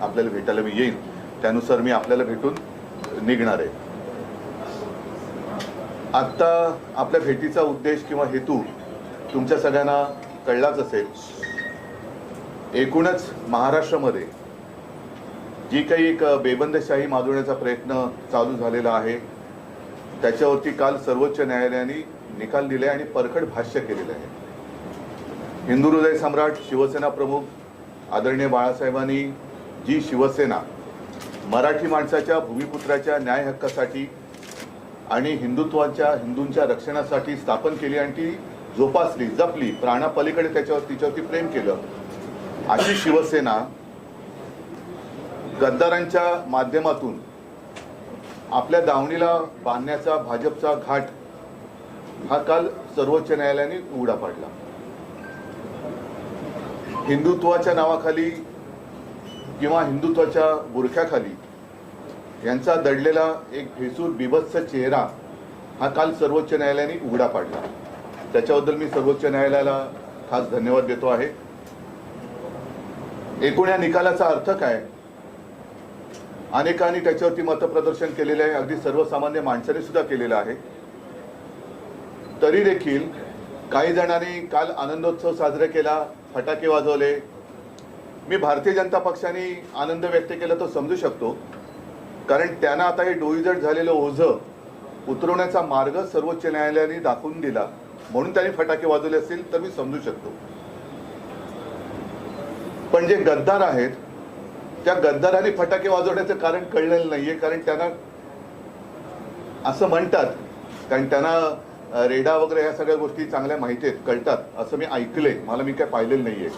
आपल्याला भेटायला मी येईन, त्यानुसार मी आपल्याला भेटून निघणार आहे. आत्ता आपल्या भेटीचा उद्देश किंवा हेतू तुमच्या सगळ्यांना कळलाच असेल. एकूणच महाराष्ट्रामध्ये जी काही एक बेबंदशाही माजवण्याचा प्रयत्न चालू झालेला आहे त्याच्यावरती काल सर्वोच्च न्यायालयाने निकाल दिले आणि परखड भाष्य केलेलं आहे. हिंदू हृदय सम्राट शिवसेना प्रमुख आदरणीय बाळासाहेबांनी जी शिवसेना मराठी माणसाच्या भूमिपुत्राच्या न्याय हक्कासाठी आणि हिंदूंच्या रक्षणासाठी स्थापन केली आणि ती जोपासली, जपली, प्राणापलीकडे तिच्यावरती प्रेम केलं, अशी शिवसेना गद्दारांच्या माध्यमातून आपल्या दावणीला बांधण्याचा भाजपचा घाट हा काल सर्वोच्च न्यायालयाने उघडा पाडला. हिंदुत्वाच्या नावाखाली किंवा हिंदुत्वाच्या बुरख्याखाली यांचा दडलेला एक भेसूर बिभत्स चेहरा हा काल सर्वोच्च न्यायालयाने उघडा पाडला. त्याच्याबद्दल मी सर्वोच्च न्यायालयाला खास धन्यवाद देतो आहे. एकूण या निकालाचा अर्थ काय? अनेकांनी त्याच्यावरती मतप्रदर्शन केलेले आहे, अगदी सर्वसामान्य माणसाने सुद्धा केलेलं आहे. तरी देखील काही जणांनी काल आनंदोत्सव साजरा केला, फटाके वाजवले. मी भारतीय जनता पक्षाने आनंद व्यक्त केला तो समजू शकतो, कारण त्यांना आता हे डोईजड झालेलं ओझं उतरवण्याचा मार्ग सर्वोच्च न्यायालयाने दाखवून दिला म्हणून त्यांनी फटाके वाजवले असतील तर मी समजू शकतो. पण जे गद्दार आहेत त्या गद्दारांनी फटाके वाजवण्याचं कारण कळलेलं नाहीये, कारण त्यांना असं म्हणतात, कारण त्यांना रेडा वगैरे ह्या सगळ्या गोष्टी चांगल्या माहिती आहेत, कळतात असं मी ऐकलंय, मी काय पाहिलेलं नाहीये.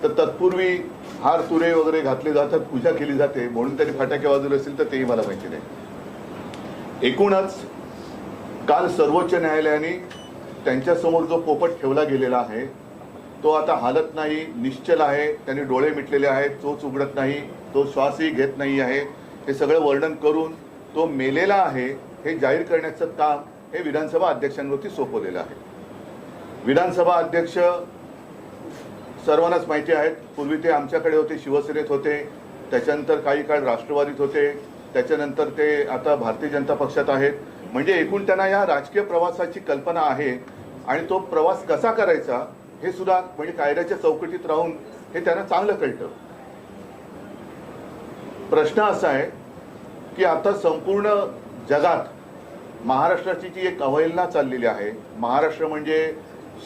तर तत्पूर्वी हार तुरे वगैरे घातले जातात, पूजा केली जाते म्हणून त्यांनी फटाके वाजवले असतील तर तेही मला माहिती नाही. एकूणच काल सर्वोच्च न्यायालयाने त्यांच्यासमोर जो पोपट ठेवला गेलेला आहे तो आता हालत नाही, निश्चल आहे, त्यांनी डोळे मिटलेले आहेत, चोच उघडत नाही, तो श्वासही घेत नाही आहे, हे सगळं वर्णन करून तो मेलेला आहे हे जाहीर करण्याचं काम हे विधानसभा अध्यक्षांवरती सोपवलेलं आहे. विधानसभा अध्यक्ष सर्वांनाच माहिती आहेत, पूर्वी ते आमच्याकडे होते, शिवसेनेत होते, त्याच्यानंतर काही काळ राष्ट्रवादीत होते, त्याच्यानंतर ते आता भारतीय जनता पक्षात आहेत. म्हणजे एकूण त्यांना या राजकीय प्रवासाची कल्पना आहे आणि तो प्रवास कसा करायचा हे सुद्धा म्हणजे कायद्याच्या चौकटीत राहून हे त्यांना चांगलं कळतं. प्रश्न असा आहे की आता संपूर्ण जगात महाराष्ट्राची जी एक अवहेलना चाललेली आहे, महाराष्ट्र म्हणजे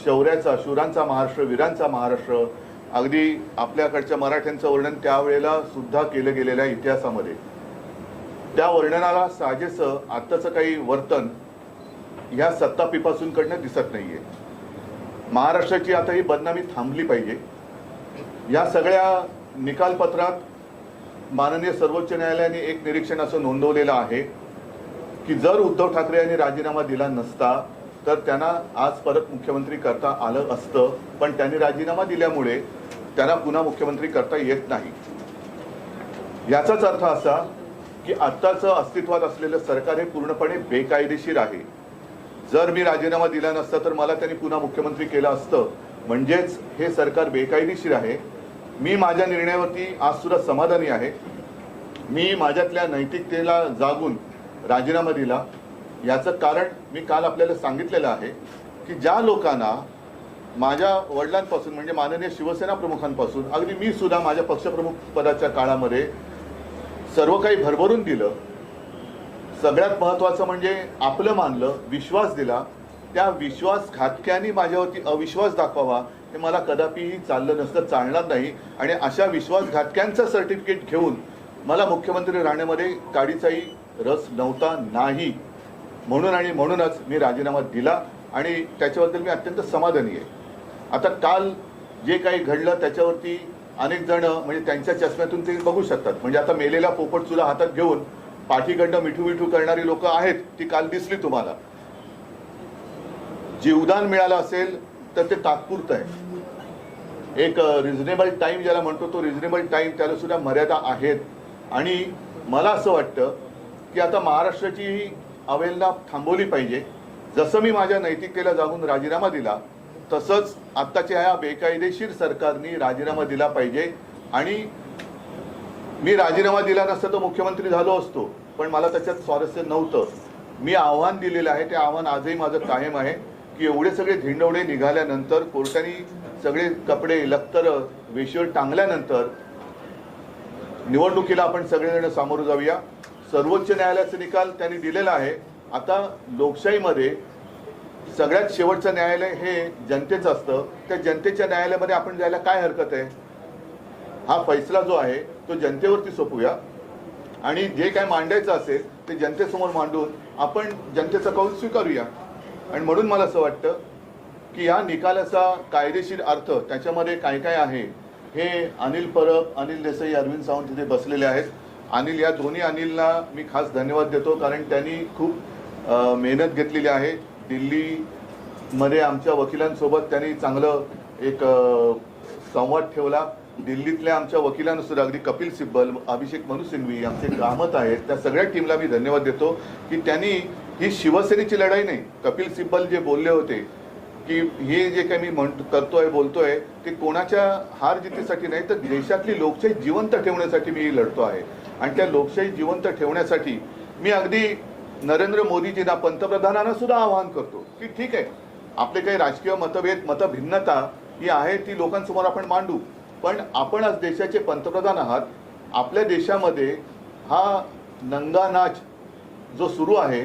शौर्याचा, शूरांचा महाराष्ट्र, वीरांचा महाराष्ट्र, अगदी आपल्याकडच्या मराठ्यांचं वर्णन त्यावेळेला सुद्धा केलं गेलेलं आहे इतिहासामध्ये, त्या वर्णनाला साजेसं आत्ताचं काही वर्तन ह्या सत्ता पिपासूंकडनं दिसत नाहीये. महाराष्ट्राची आता ही बदनामी थांबली पाहिजे. या सगळ्या निकालपत्रात माननीय सर्वोच्च न्यायालयाने एक निरीक्षण असं नोंदवलेलं आहे की जर उद्धव ठाकरे यांनी राजीनामा दिला नसता तर त्यांना आज परत मुख्यमंत्री करता आलं असतं, पण त्यांनी राजीनामा दिल्यामुळे त्यांना पुन्हा मुख्यमंत्री करता येत नाही. याचाच अर्थ असा की आत्ताचं अस्तित्वात असलेलं सरकार हे पूर्णपणे बेकायदेशीर आहे. जर मी राजीनामा दिला नसता तर मला त्यांनी पुन्हा मुख्यमंत्री केलं असतं, म्हणजेच हे सरकार बेकायदेशीर आहे. मी माझ्या निर्णयावरती आज सुद्धा समाधानी आहे. मी माझ्यातल्या नैतिकतेला जागून राजीनामा दिला. याचं कारण मी काल आपल्याला सांगितलेलं आहे की ज्या लोकांना माझ्या वडिलांपासून म्हणजे माननीय शिवसेना प्रमुखांपासून अगदी मी सुद्धा माझ्या पक्षप्रमुख पदाच्या काळामध्ये सर्व काही भरभरून दिलं, सगळ्यात महत्त्वाचं म्हणजे आपलं मानलं, विश्वास दिला, त्या विश्वासघातक्यांनी माझ्यावरती अविश्वास दाखवावा हे मला कदापिही चाललं नसतं, चालणार नाही. आणि अशा विश्वासघातक्यांचं सर्टिफिकेट घेऊन मला मुख्यमंत्री राहण्यामध्ये काडीचाही रस नव्हता, नाही. म्हणूनच मी राजीनामा दिला आणि त्याच्याबद्दल मी अत्यंत समाधानी आहे. आता काल जे काही घडलं त्याच्यावरती अनेक जण म्हणजे त्यांच्या चष्म्यातून ते बघू शकतात. म्हणजे आता मेलेला पोपट चुला हातात घेऊन पाठीकडनं मिठू मिठू करणारी लोक आहेत, ती काल दिसली तुम्हाला. जीवदान मिळालं असेल तर ते तात्पुरतं आहे. एक रिझनेबल टाइम ज्याला म्हणतो तो रिझनेबल टाइम, त्याला सुद्धा मर्यादा आहेत. आणि मला असं वाटतं की आता महाराष्ट्राची अवहेलना थांबवली पाहिजे. जसं मी माझ्या नैतिकतेला जागून राजीनामा दिला तसंच आत्ताच्या ह्या बेकायदेशीर सरकारने राजीनामा दिला पाहिजे आणि मी राजीनामा दिला नसता तर मुख्यमंत्री झालो असतो, पण मला त्याच्यात स्वारस्य नव्हतं. मी आव्हान दिलेलं आहे, ते आव्हान आजही माझं कायम आहे की एवढे सगळे धिंडवडे निघाल्यानंतर, कोर्टाने सगळे कपडे लखतर वेशीवर टांगल्यानंतर निवडणुकीला आपण सगळेजण सामोरं जाऊया. सर्वोच्च न्यायालयाचा निकाल त्यांनी दिलेला आहे. आता लोकशाहीमध्ये सगळ्यात शेवटचं न्यायालय हे जनतेचं असतं. त्या जनतेच्या न्यायालयामध्ये आपण जायला काय हरकत आहे? हा फैसला जो आहे तो जनतेवरती सोपूया आणि जे काय मांडायचं असेल ते जनतेसमोर मांडून आपण जनतेचा कौल स्वीकारूया. आणि म्हणून मला असं वाटतं की या निकालाचा कायदेशीर अर्थ त्याच्यामध्ये काय काय आहे हे अनिल परब, अनिल देसाई, अरविंद सावंत तिथे बसलेले आहेत. अनिल, या दोन्ही अनिलला मी खास धन्यवाद देतो, कारण त्यांनी खूप मेहनत घेतलेली आहे. दिल्लीमध्ये आमच्या वकिलांसोबत त्यांनी चांगलं एक संवाद ठेवला. दिल्लीतल्या आमच्या वकिलांना सुद्धा, अगदी कपिल सिब्बल, अभिषेक मनु सिंघवी, आमचे कामत आहेत, त्या सगळ्या टीमला मी धन्यवाद देतो की त्यांनी ही शिवसेनेची लढाई नाही. कपिल सिब्बल जे बोलले होते की हे जे काही मी बोलतोय ते कोणाच्या हार जितीसाठी नाही, तर देशातली लोकशाही जिवंत ठेवण्यासाठी मी लढतो आहे. आणि त्या लोकशाही जिवंत ठेवण्यासाठी मी अगदी नरेंद्र मोदीजींना, पंतप्रधानांना सुद्धा आवाहन करतो की ठीक आहे, आपले काही राजकीय मतभेद, मतभिन्नता ही आहे ती लोकांसमोर आपण मांडू, पण आपण आज देशाचे पंतप्रधान आहात. आपल्या देशामध्ये हा नंगा नाच जो सुरू आहे,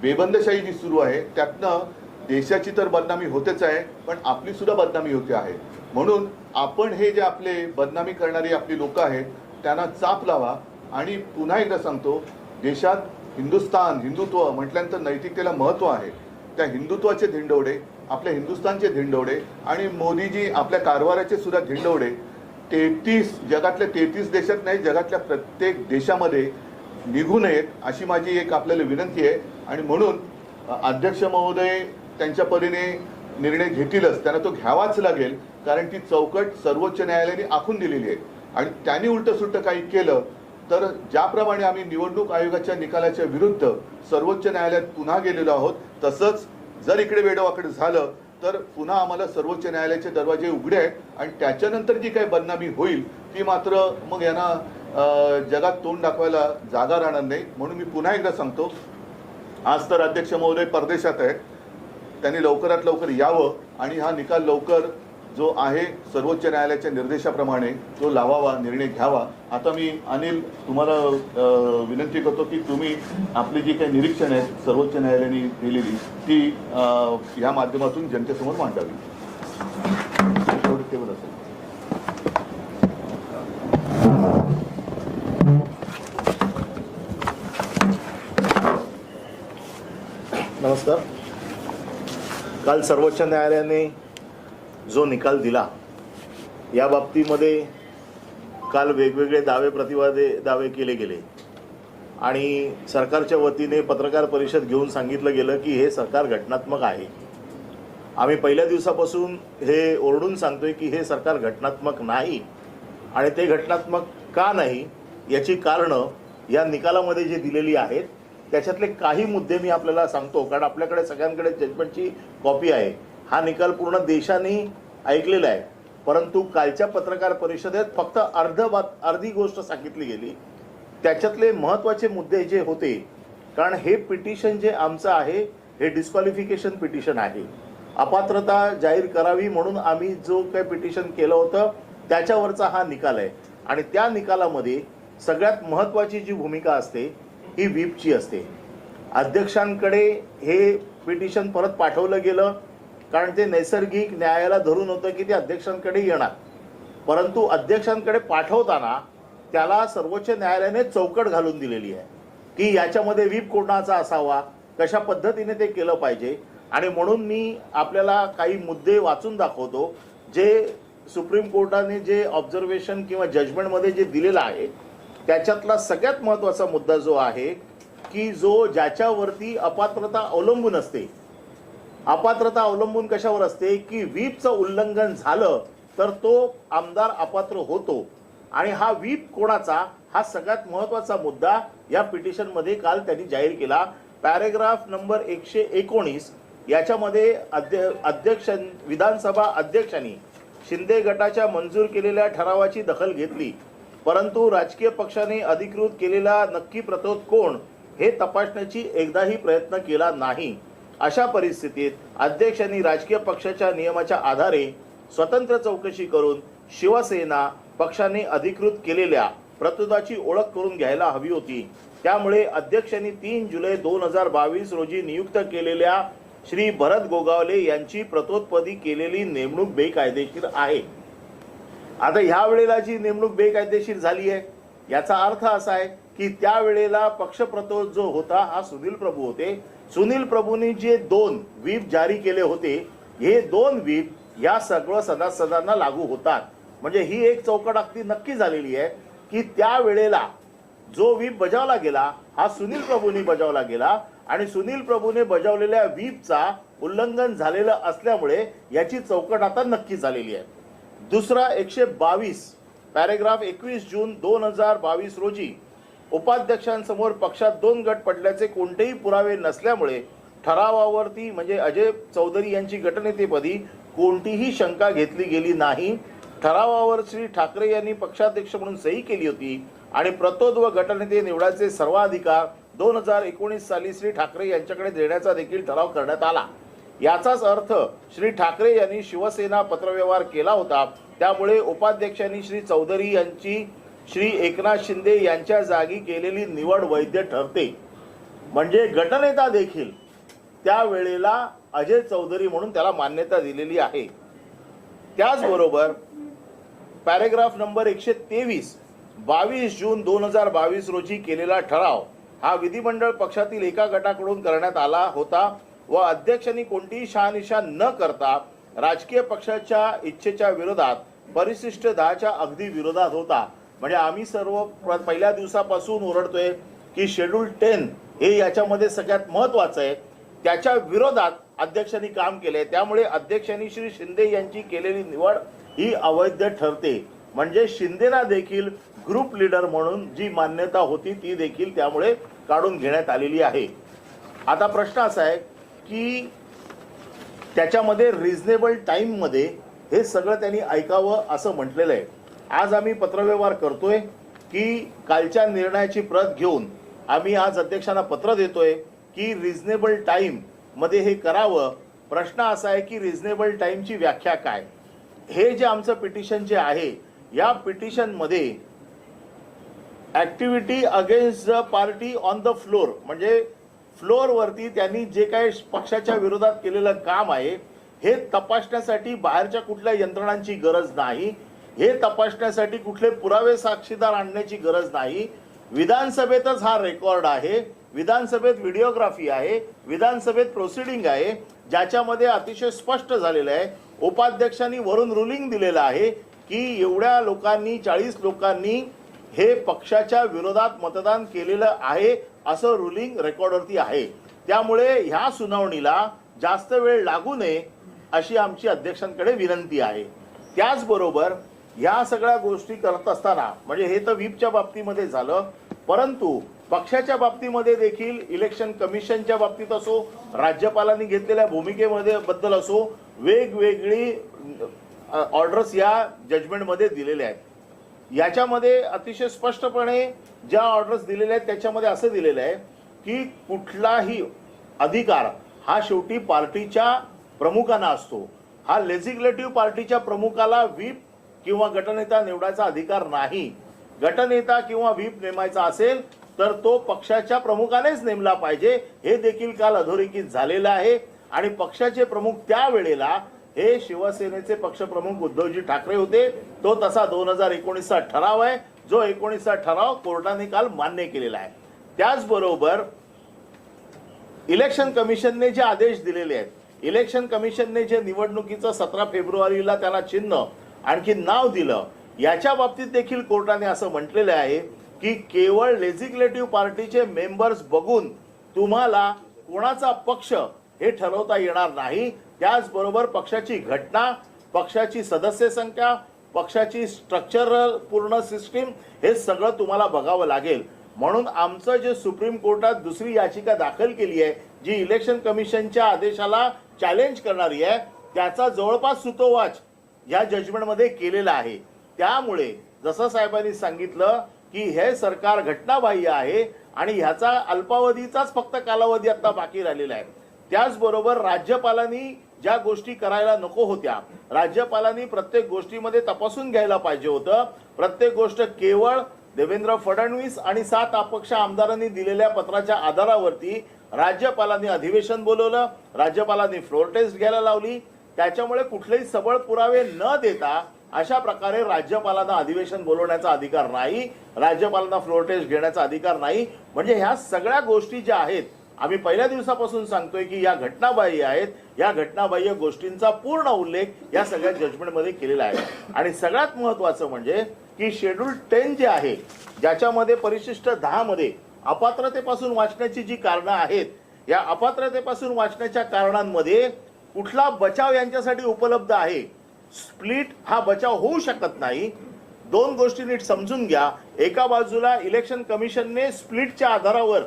बेबंदशाही जी सुरू आहे, त्यातनं देशाची तर बदनामी होतेच आहे, पण आपली सुद्धा बदनामी होते आहे. म्हणून आपण हे जे आपले बदनामी करणारी आपली लोक आहेत त्यांना चाप लावा. आणि पुन्हा एकदा सांगतो, देशात हिंदुस्थान, हिंदुत्व म्हटल्यानंतर नैतिकतेला महत्त्व आहे. त्या हिंदुत्वाचे धिंडवडे, आपल्या हिंदुस्थानचे धिंडवडे आणि मोदीजी आपल्या कारभाराचे सुद्धा धिंडवडे 33 जगातल्या 33 देशात नाही, जगातल्या प्रत्येक देशामध्ये निघू नयेत अशी माझी एक आपल्याला विनंती आहे. आणि म्हणून अध्यक्ष महोदय त्यांच्या परीने निर्णय घेतीलच, त्यांना तो घ्यावाच लागेल, कारण ती चौकट सर्वोच्च न्यायालयाने आखून दिलेली आहे. आणि त्यांनी उलटं काही केलं तर ज्याप्रमाणे आम्ही निवडणूक आयोगाच्या निकालाच्या विरुद्ध सर्वोच्च न्यायालयात पुन्हा गेलेलो आहोत, तसंच जर इकडे वेडवाकड झालं तर पुन्हा आम्हाला सर्वोच्च न्यायालयाचे दरवाजे उघडे आहेत. आणि त्याच्यानंतर जी काही बदनामी होईल ती मात्र मग यांना जगात तोंड दाखवायला जागा राहणार नाही. म्हणून मी पुन्हा एकदा सांगतो, आज तर अध्यक्ष महोदय परदेशात आहेत, त्यांनी लवकरात लवकर यावं आणि हा निकाल लवकर जो आहे सर्वोच्च न्यायालयाच्या निर्देशाप्रमाणे तो लावावा, निर्णय घ्यावा. आता मी अनिल तुम्हाला विनंती करतो की तुम्ही आपली जी काही निरीक्षण आहेत सर्वोच्च न्यायालयाने दिलेली ती या माध्यमातून जनतेसमोर मांडावी. टेबल असेल. नमस्कार. काल सर्वोच्च न्यायालयाने जो निकाल दिला या बाबतीमध्ये काल वेगवेगळे दावे केले गेले आणि सरकारच्या वतीने पत्रकार परिषद घेऊन सांगितलं गेलं की हे सरकार घटनात्मक आहे. आम्ही पहिल्या दिवसापासून हे ओरडून सांगतोय की हे सरकार घटनात्मक नाही आणि ते घटनात्मक का नाही याची कारणं या निकालामध्ये जे दिलेली आहेत त्याच्यातले काही मुद्दे मी आपल्याला सांगतो, कारण आपल्याकडे सगळ्यांकडे जजमेंटची कॉपी आहे. हा निकाल पूर्ण देशाने ऐकलेला आहे, परंतु कालच्या पत्रकार परिषदेत फक्त अर्धी गोष्ट सांगितली गेली. त्याच्यातले महत्त्वाचे मुद्दे जे होते, कारण हे पिटिशन जे आमचं आहे हे डिस्क्वालिफिकेशन पिटिशन आहे. अपात्रता जाहीर करावी म्हणून आम्ही जो काही पिटिशन केलं होतं त्याच्यावरचा हा निकाल आहे. आणि त्या निकालामध्ये सगळ्यात महत्त्वाची जी भूमिका असते ही व्हीपची असते. अध्यक्षांकडे हे पिटिशन परत पाठवलं गेलं, कारण ते नैसर्गिक न्यायाला धरून होतं की ते अध्यक्षांकडे येणार, परंतु अध्यक्षांकडे पाठवताना त्याला सर्वोच्च न्यायालयाने चौकट घालून दिलेली आहे की याच्यामध्ये व्हीप कोणाचा असावा, कशा पद्धतीने ते केलं पाहिजे. आणि म्हणून मी आपल्याला काही मुद्दे वाचून दाखवतो जे सुप्रीम कोर्टाने जे ऑब्झर्वेशन किंवा जजमेंटमध्ये जे दिलेलं आहे त्याच्यातला सगळ्यात महत्त्वाचा मुद्दा जो आहे की ज्याच्यावरती अपात्रता अवलंबून असते. अपात्रता अवलंबून कशावर असते की व्हीपचं उल्लंघन झालं तर तो आमदार अपात्र होतो. आणि हा व्हीप कोणाचा हा सगळ्यात महत्त्वाचा मुद्दा या पिटिशनमध्ये काल त्यांनी जाहीर केला. पॅरेग्राफ नंबर 119 याच्यामध्ये विधानसभा अध्यक्षांनी शिंदे गटाच्या मंजूर केलेल्या ठरावाची दखल घेतली, परंतु राजकीय पक्षाने अधिकृत केलेला नक्की प्रतोद कोण हे तपासण्याची एकदाही प्रयत्न केला नाही। अशा परिस्थितीत अध्यक्षांनी राजकीय पक्षाच्या नियमाच्या आधारे स्वतंत्र चौकशी करून शिवसेना पक्षाने अधिकृत केलेल्या प्रतोदाची ओळख करून घ्यायला हवी होती। त्यामुळे अध्यक्षांनी 3 जुलै 2022 रोजी नियुक्त केलेल्या श्री भरत गोगावले यांची प्रतोदपदी केलेली नेमणूक बेकायदेशीर आहे। आता ह्या वेळेला जी नेमणूक बेकायदेशीर झाली आहे याचा अर्थ असा आहे की त्यावेळेला पक्षप्रतोद जो होता हा सुनील प्रभू होते। सुनील प्रभूंनी जे 2 व्हीप जारी केले होते हे 2 व्हीप या सगळं सभासदांना लागू होतात। म्हणजे ही एक चौकट अगदी नक्की झालेली आहे की त्यावेळेला जो व्हीप बजावला गेला हा सुनील प्रभूंनी बजावला गेला आणि सुनील प्रभूने बजावलेल्या व्हीपचा उल्लंघन झालेलं असल्यामुळे याची चौकट आता नक्की झालेली आहे। दुसरा 122 पॅरेग्राफ 21 जून 2022 रोजी उपाध्यक्षांसमोर पक्षात 2 गट पडल्याचे कोणतेही पुरावे नसल्यामुळे ठरावावरती म्हणजे अजय चौधरी यांची गटनेतेपदी कोणतीही शंका घेतली गेली नाही। ठरावावर श्री ठाकरे यांनी पक्षाध्यक्ष म्हणून सही केली होती आणि प्रतोद व गटनेते निवडायचे सर्वाधिकार 2019 साली श्री ठाकरे यांच्याकडे देण्याचा देखील ठराव करण्यात आला। याचाच अर्थ श्री ठाकरे यांनी शिवसेना पत्रव्यवहार केला होता। त्यामुळे उपाध्यक्षांनी श्री चौधरी यांची श्री एकनाथ शिंदे यांच्या जागी केलेली निवड वैध ठरते। म्हणजे गटनेता देखील त्यावेळेला अजय चौधरी म्हणून त्याला मान्यता दिलेली आहे। त्याचबरोबर पॅरेग्राफ नंबर 123 22 जून 2022 रोजी केलेला ठराव हा विधिमंडळ पक्षातील एका गटाकडून करण्यात आला होता व अध्यक्षांनी कोणतीही शहानिशा न करता राजकीय पक्षाच्या इच्छेच्या विरोधात परिशिष्ट 10च्या अगदी विरोधात होता। म्हणजे आम्ही सर्व पहिल्या दिवसापासून ओरडतोय की शेड्यूल 10 हे याच्यामध्ये सगळ्यात महत्त्वाचं आहे, त्याच्या विरोधात अध्यक्षांनी काम केले। त्यामुळे अध्यक्षांनी श्री शिंदे यांची केलेली निवड ही अवैध ठरते। म्हणजे शिंदेना देखील ग्रुप लीडर म्हणून जी मान्यता होती ती देखील त्यामुळे काढून घेण्यात आलेली आहे। आता प्रश्न असा आहे की त्याच्यामध्ये रिझनेबल टाइम मध्ये हे सगळं त्यांनी ऐकावं असं म्हटलेलं आहे। आज आम्ही पत्रव्यवहार करतोय की कालच्या निर्णयाची प्रत घेऊन आम्ही आज अध्यक्षांना पत्र देतोय की रिझनेबल टाइम मध्ये हे करावं। प्रश्न असा आहे की रिझनेबल टाइमची व्याख्या काय। हे जे आमचं पिटिशन जे आहे या पिटिशन मध्ये activity against the party on the floor म्हणजे फ्लोर वरती त्यांनी जे काही पक्षाच्या विरोधात केलेलं काम आहे हे तपासण्यासाठी बाहेरच्या कुठल्या यंत्रणांची गरज नाही। हे तपासण्यासाठी कुठले पुरावे साक्षीदार आणण्याची गरज नाही। विधानसभेतच हा रेकॉर्ड आहे, विधानसभेत व्हिडिओग्राफी आहे, विधानसभेत प्रोसिडिंग आहे ज्याच्यामध्ये अतिशय स्पष्ट झालेलं आहे। उपाध्यक्षांनी वरून रुलिंग दिलेलं आहे की एवढ्या लोकांनी 40 लोकांनी हे पक्षाच्या विरोधात मतदान केलेलं आहे असं रुलिंग रेकॉर्डवरती आहे। त्यामुळे ह्या सुनावणीला जास्त वेळ लागू नये अशी आमची अध्यक्षांकडे विनंती आहे। त्याचबरोबर या सगळ्या गोष्टी करत असताना म्हणजे हे तर व्हीपच्या बाबतीमध्ये झालं, परंतु पक्षाच्या बाबतीमध्ये देखील इलेक्शन कमिशनच्या बाबतीत असो, राज्यपालांनी घेतलेल्या भूमिकेमध्ये बद्दल असो, वेगवेगळी ऑर्डर्स या जजमेंटमध्ये दिलेल्या आहेत। याच्यामध्ये अतिशय स्पष्टपणे ज्या ऑर्डर्स दिलेल्या आहेत त्याच्यामध्ये असं दिलेलं आहे की कुठलाही अधिकार हा शेवटी पार्टीच्या प्रमुखांना असतो। हा लेजिस्लेटिव्ह पार्टीच्या प्रमुखाला व्हीप किंवा गटनेता निवडायचा अधिकार नाही। गटनेता किंवा व्हीप नेमायचा असेल तर तो पक्षाच्या प्रमुखानेच नेमला पाहिजे। हे देखील काल अधोरेखित झालेलं आहे आणि पक्षाचे प्रमुख त्यावेळेला हे शिवसेनेचे पक्षप्रमुख उद्धवजी ठाकरे होते। तो तसा 2019चा ठराव आहे जो 19चा ठराव कोर्टाने काल मान्य केलेला आहे। त्याचबरोबर इलेक्शन कमिशनने जे आदेश दिलेले आहेत, इलेक्शन कमिशनने जे निवडणुकीचं 17 फेब्रुवारीला त्याला चिन्ह आणखी नाव दिलं याच्या बाबतीत देखील कोर्टाने असं म्हटलेलं आहे की केवळ लेजिस्लेटिव्ह पार्टीचे मेंबर्स बघून तुम्हाला कोणाचा पक्ष हे ठरवता येणार नाही। त्याचबरोबर पक्षाची घटना, पक्षाची सदस्य संख्या, पक्षाची स्ट्रक्चरल पूर्ण सिस्टीम हे सगळं तुम्हाला बघावं लागेल। म्हणून आमचं जे सुप्रीम कोर्टात दुसरी याचिका दाखल केली आहे जी इलेक्शन कमिशनच्या आदेशाला चॅलेंज करणारी आहे त्याचा जवळपास सुतोवाच या जजमेंटमध्ये केलेला आहे। त्यामुळे जसं साहेबांनी सांगितलं की हे सरकार घटनाबाह्य आहे आणि ह्याचा अल्पावधीचाच फक्त कालावधी आता बाकी राहिलेला आहे. त्याचबरोबर राज्यपालांनी ज्या गोष्टी करायला नको होत्या, राज्यपालांनी प्रत्येक गोष्टीमध्ये तपासून घ्यायला पाहिजे होतं. प्रत्येक गोष्ट केवळ देवेंद्र फडणवीस आणि 7 अपक्ष आमदारांनी दिलेल्या पत्राच्या आधारावरती राज्यपालांनी अधिवेशन बोलवलं, राज्यपालांनी फ्लोर टेस्ट घ्यायला लावली. त्याच्यामुळे कुठलेही सबळ पुरावे न देता अशा प्रकारे राज्यपालांना अधिवेशन बोलवण्याचा अधिकार नाही, राज्यपालांना फ्लोर टेस्ट घेण्याचा अधिकार नाही. म्हणजे ह्या सगळ्या गोष्टी ज्या आहेत, आम्ही पहिल्या दिवसापासून सांगतोय की या घटनाबाह्य आहेत. या घटनाबाह्य गोष्टींचा पूर्ण उल्लेख या सगळ्या जजमेंटमध्ये केलेला आहे. आणि सगळ्यात महत्त्वाचं म्हणजे की शेड्यूल 10 जे आहे, ज्याच्यामध्ये परिशिष्ट 10 मध्ये अपात्रतेपासून वाचण्याची जी कारणं आहेत, या अपात्रतेपासून वाचण्याच्या कारणांमध्ये कुठला बचाव यांच्यासाठी उपलब्ध आहे. स्प्लिट हा बचाव होऊ शकत नाही. दोन गोष्टी नीट समजून घ्या. एका बाजूला इलेक्शन कमिशनने स्प्लिटच्या आधारावर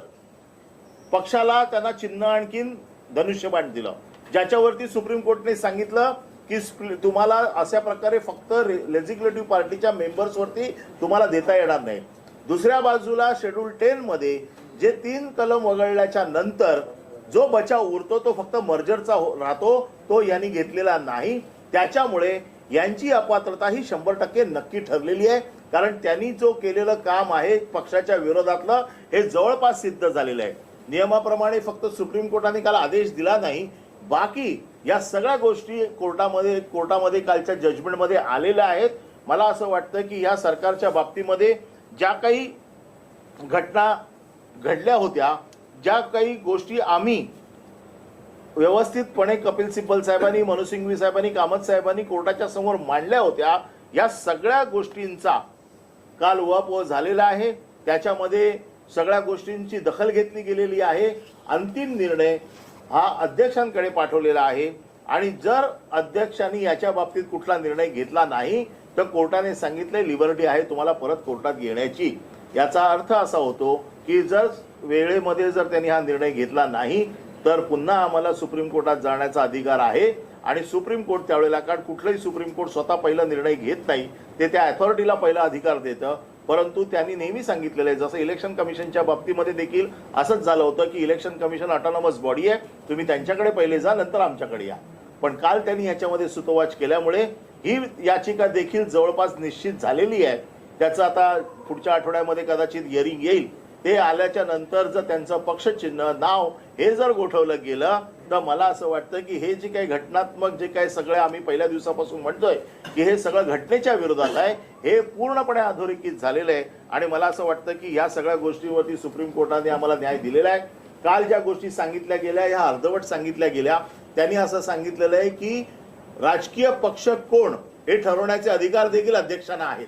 पक्षाला त्यांना चिन्ह आणखीन धनुष्यबाण दिलं, ज्याच्यावरती सुप्रीम कोर्टने सांगितलं की तुम्हाला अशा प्रकारे फक्त लेजिस्लेटिव्ह पार्टीच्या मेंबर्सवरती तुम्हाला देता येणार नाही. दुसऱ्या बाजूला शेड्यूल 10 मध्ये जे 3 कलम वगळल्याच्या नंतर जो बचाव उरतो तो फक्त मर्जरचा राहतो, तो यांनी घेतलेला नाही. त्याच्यामुळे यांची अपात्रता ही 100% नक्की ठरलेली आहे. कारण त्यांनी जो केलेलं काम आहे पक्षाच्या विरोधातलं, हे जवळपास सिद्ध झालेलं आहे. नियमाप्रमाणे फक्त सुप्रीम कोर्टाने काल आदेश दिला नाही, बाकी या सगळ्या गोष्टी कोर्टामध्ये कालच्या जजमेंटमध्ये आलेल्या आहेत. मला असं वाटतं की या सरकारच्या बाबतीमध्ये ज्या काही घटना घडल्या होत्या, ज्या काही गोष्टी आम्ही व्यवस्थितपणे कपिल सिब्बल साहेबांनी, मनोज सिंघवी साहेबांनी, कामत साहेबांनी कोर्टाच्या समोर मांडल्या होत्या, या सगळ्या गोष्टींचा काल उहापोह झालेला आहे. त्याच्यामध्ये सगळ्या गोष्टींची दखल घेतली गेलेली आहे. अंतिम निर्णय हा अध्यक्षांकडे पाठवलेला आहे आणि जर अध्यक्षांनी याच्या बाबतीत कुठला निर्णय घेतला नाही तर कोर्टाने सांगितले लिबर्टी आहे तुम्हाला परत कोर्टात येण्याची. याचा अर्थ असा होतो की जर वेळेमध्ये जर त्यांनी हा निर्णय घेतला नाही तर पुन्हा आम्हाला सुप्रीम कोर्टात जाण्याचा अधिकार आहे. आणि सुप्रीम कोर्ट त्यावेळेला, कारण कुठलंही सुप्रीम कोर्ट स्वतः पहिला निर्णय घेत नाही, ते त्या अथॉरिटीला पहिला अधिकार देतं. परंतु त्यांनी नेहमी सांगितलेलं आहे, जसं इलेक्शन कमिशनच्या बाबतीमध्ये देखील असंच झालं होतं की इलेक्शन कमिशन ऑटोनॉमस बॉडी आहे, तुम्ही त्यांच्याकडे पहिले जा, नंतर आमच्याकडे या. पण काल त्यांनी याच्यामध्ये सुतोवाच केल्यामुळे ही याचिका देखील जवळपास निश्चित झालेली आहे. त्याचं आता पुढच्या आठवड्यामध्ये कदाचित हिअरिंग येईल. ते आल्याच्या नंतर जर त्यांचं पक्षचिन्ह, नाव हे जर गोठवलं गेलं तर मला असं वाटतं की हे जे काही घटनात्मक जे काही सगळे आम्ही पहिल्या दिवसापासून म्हणतोय की हे सगळं घटनेच्या विरोधात आहे, हे पूर्णपणे अधोरेखित झालेलं आहे. आणि मला असं वाटतं की या सगळ्या गोष्टीवरती सुप्रीम कोर्टाने आम्हाला न्याय दिलेला आहे. काल ज्या गोष्टी सांगितल्या गेल्या ह्या अर्धवट सांगितल्या गेल्या. त्यांनी असं सांगितलेलं आहे की राजकीय पक्ष कोण हे ठरवण्याचे अधिकार देखील अध्यक्षांना आहेत.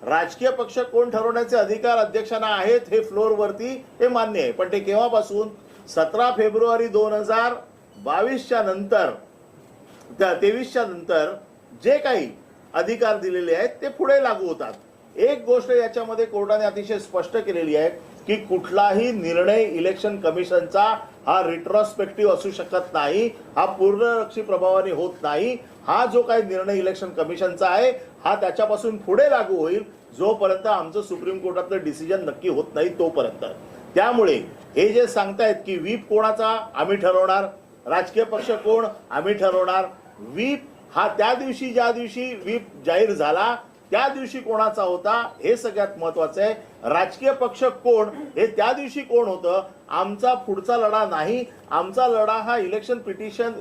राजकीय पक्ष कोण ठरवण्याचे अधिकार अध्यक्षांना आहेत हे फ्लोअरवरती हे मान्य आहे. पण ते केव्हापासून? 17 फेब्रुवारी 2022च्या नंतर, 23च्या नंतर जे काही अधिकार दिलेले आहेत ते पुढे लागू होतात. एक गोष्ट याच्यामध्ये कोर्टाने अतिशय स्पष्ट केलेली आहे की कुठलाही निर्णय इलेक्शन कमिशनचा हा रिट्रोस्पेक्टिव्ह असू शकत नाही, हा पूर्णलक्षी प्रभावाने होत नाही. हा जो काही निर्णय इलेक्शन कमिशनचा आहे हा त्याच्यापासून पुढे लागू होईल जोपर्यंत आमचं सुप्रीम कोर्टातलं डिसिजन नक्की होत नाही तोपर्यंत. त्यामुळे हे जे सांगतायत की व्हीप कोणाचा आम्ही ठरवणार, राजकीय पक्ष कोण आम्ही ठरवणार, व्हीप हा त्या दिवशी ज्या दिवशी व्हीप जाहीर झाला त्या दिवशी कोणाचा होता हे सगळ्यात महत्वाचं आहे. राजकीय पक्ष कोण हे त्या दिवशी कोण होतं, आमचा पुढचा लढा नाही. आमचा लढा हा इलेक्शन पिटिशन,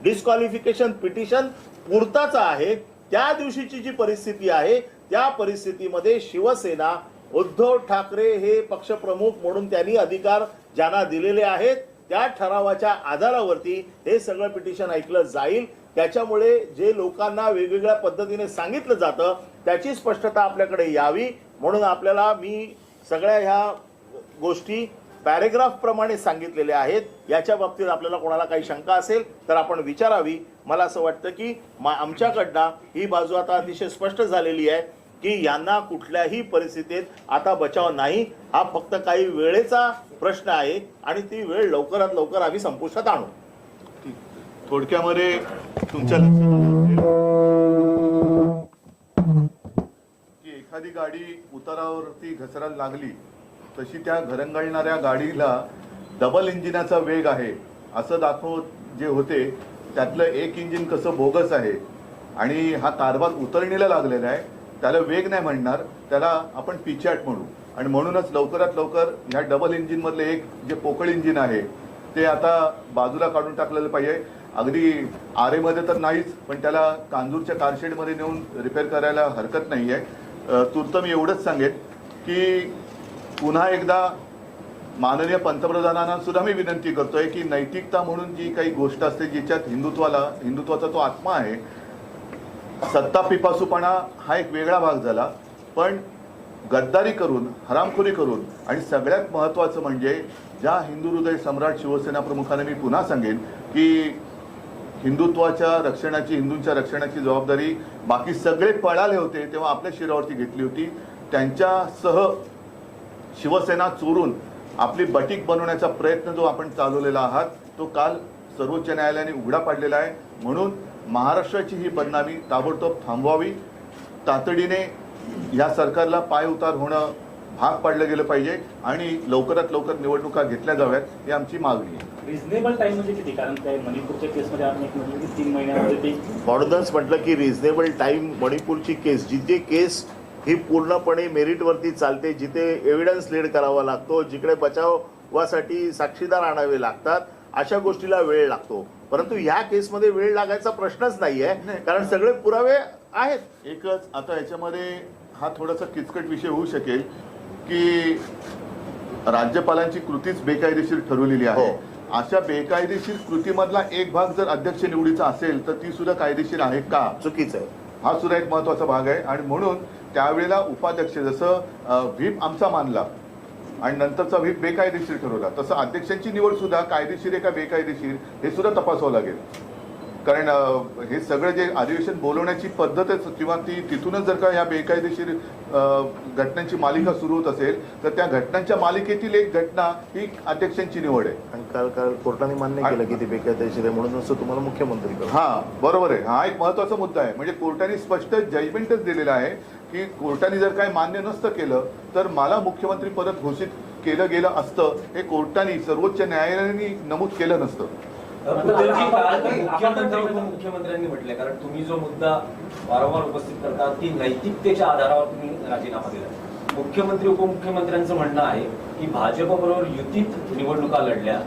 डिस्क्वालिफिकेशन पिटिशन पुरताचा आहे. त्या दिवशीची जी परिस्थिती आहे त्या परिस्थितीमध्ये शिवसेना, उद्धव ठाकरे हे पक्षप्रमुख म्हणून त्यांनी अधिकार ज्यांना दिलेले आहेत त्या ठरावाच्या आधारावरती हे सगळं पिटिशन ऐकलं जाईल. त्याच्यामुळे जे लोकांना वेगवेगळ्या पद्धतीने सांगितलं जातं त्याची स्पष्टता आपल्याकडे यावी म्हणून आपल्याला मी सगळ्या ह्या गोष्टी पॅरेग्राफ प्रमाणे सांगितलेल्या आहेत. याच्या बाबतीत आपल्याला कोणाला काही शंका असेल तर आपण विचारावी. मला असं वाटतं की आमच्याकडनं ही बाजू आता अतिशय स्पष्ट झालेली आहे की यांना कुठल्याही परिस्थितीत आता बचाव नाही. हा फक्त काही वेळेचा प्रश्न आहे आणि ती वेळ लवकरात लवकर आम्ही संपुष्टात आणू. थोडक्यामध्ये तुमच्या लक्षात आलं असेल की एखादी गाडी उतारावरती घसरायला लागली तशी त्या घरंगळणाऱ्या गाडीला डबल इंजिनाचा वेग आहे असं दाखवत जे होते त्यातलं एक इंजिन कसं बोगस आहे आणि हा कारभार उतरणीला लागलेला आहे, त्याला वेग नाही म्हणणार, त्याला आपण पिचॅट म्हणू. आणि म्हणूनच लवकरात लवकर ह्या डबल इंजिनमधले एक जे पोकळ इंजिन आहे ते आता बाजूला काढून टाकलेलं पाहिजे. अगदी आरेमध्ये तर नाहीच, पण त्याला कांजूरच्या कारशेडमध्ये नेऊन रिपेअर करायला हरकत नाही आहे. तूर्त मी एवढंच सांगेन की पुन्हा एकदा माननीय पंतप्रधानांना सुद्धा मी विनंती करतोय की नैतिकता म्हणून जी काही गोष्ट असते जिच्यात हिंदुत्वाचा तो आत्मा आहे, सत्ता पिपासूपणा हा एक वेगळा भाग झाला, पण गद्दारी करून, हरामखोरी करून आणि सगळ्यात महत्त्वाचं म्हणजे ज्या हिंदू हृदय सम्राट शिवसेना प्रमुखाने मी पुन्हा सांगेन की हिंदुत्वाच्या रक्षणाची, हिंदूंच्या रक्षणाची जबाबदारी बाकी सगळे पळाले होते तेव्हा आपल्या शिरावरती घेतली होती. त्यांच्यासह शिवसेना चोरून आपली बटीक बनवण्याचा प्रयत्न जो आपण चालवलेला आहात तो काल सर्वोच्च न्यायालयाने उघडा पाडलेला आहे. म्हणून महाराष्ट्राची ही बदनामी ताबडतोब थांबवावी. तातडीने या सरकारला पाय उतार होणं भाग पाडलं गेलं पाहिजे आणि लवकरात लवकर निवडणुका घेतल्या जाव्यात ही आमची मागणी आहे. रिझनेबल टाइम म्हणजे किती? कारण त्या मणिपूरच्या केसमध्ये आपण एक म्हटलं की 3 महिन्यामध्ये ते म्हणूनच म्हटलं की रिझनेबल टाइम. मणिपूरची केस, जिथे केस ही पूर्णपणे मेरिटवरती चालते, जिथे एव्हिडन्स लीड करावा लागतो, जिकडे बचावासाठी साक्षीदार आणावे लागतात, अशा गोष्टीला वेळ लागतो. परंतु ह्या केसमध्ये वेळ लागायचा प्रश्नच नाही आहे, कारण सगळे पुरावे आहेत. एकच आता याच्यामध्ये हा थोडासा किचकट विषय होऊ शकेल की राज्यपालांची कृतीच बेकायदेशीर ठरवलेली आहे. अशा बेकायदेशीर कृतीमधला एक भाग जर अध्यक्ष निवडीचा असेल तर ती सुद्धा कायदेशीर आहे का? चुकीचं आहे. हा सुद्धा एक महत्वाचा भाग आहे. आणि म्हणून त्यावेळेला उपाध्यक्ष जसं व्हीप आमचा मानला आणि नंतरचा व्हीप बेकायदेशीर ठरवला, तसं अध्यक्षांची निवड सुद्धा कायदेशीर आहे का बेकायदेशीर हे सुद्धा तपासावं लागेल. कारण हे सगळं जे अधिवेशन बोलवण्याची पद्धतच किंवा ती तिथूनच जर का ह्या बेकायदेशीर घटनांची मालिका सुरू होत असेल तर त्या घटनांच्या मालिकेतील एक घटना ही अध्यक्षांची निवड आहे. आणि काल कोर्टाने मान्य केलं की ती बेकायदेशीर आहे, म्हणून असं तुम्हाला मुख्यमंत्री करू. हा बरोबर आहे. हा एक महत्वाचा मुद्दा आहे. म्हणजे कोर्टाने स्पष्ट जजमेंटच दिलेलं आहे की कोर्टाने जर काय मान्य नसतं केलं तर मला मुख्यमंत्री पद घोषित केलं गेलं असतं. हे कोर्टाने, सर्वोच्च न्यायालयाने नमूद केलं नसतं. मुख्यमंत्री उपमुख्यमंत्र्यांनी म्हटलंय, कारण तुम्ही जो मुद्दा वारंवार उपस्थित करता की नैतिकतेच्या आधारावर तुम्ही राजीनामा दिला. मुख्यमंत्री उपमुख्यमंत्र्यांचं म्हणणं आहे की भाजप बरोबर युतीत निवडणुका लढल्या,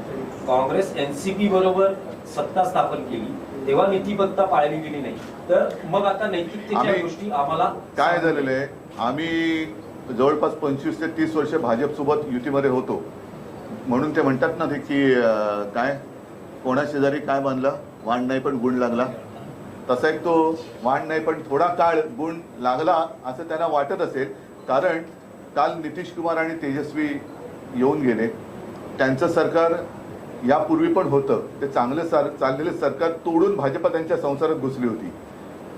काँग्रेस एनसीपी बरोबर सत्ता स्थापन केली, तेव्हा नीतिबद्धता पाळली गेली नाही, तर मग आता नैतिकतेच्या गोष्टी आम्हाला काय झालेलं आहे, आम्ही जवळपास 25 ते 30 वर्ष भाजप सोबत युतीमध्ये होतो. म्हणून ते म्हणतात ना ते की काय कोणा शेजारी काय बांधलं, वाण नाही पण गुण लागला. तसा एक तो वाण नाही पण थोडा काळ गुण लागला असं त्यांना वाटत असेल. कारण काल नितीश कुमार आणि तेजस्वी येऊन गेले. त्यांचं सरकार यापूर्वी पण होतं, ते चांगलं चाललेलं सरकार तोडून भाजप त्यांच्या संसारात घुसली होती.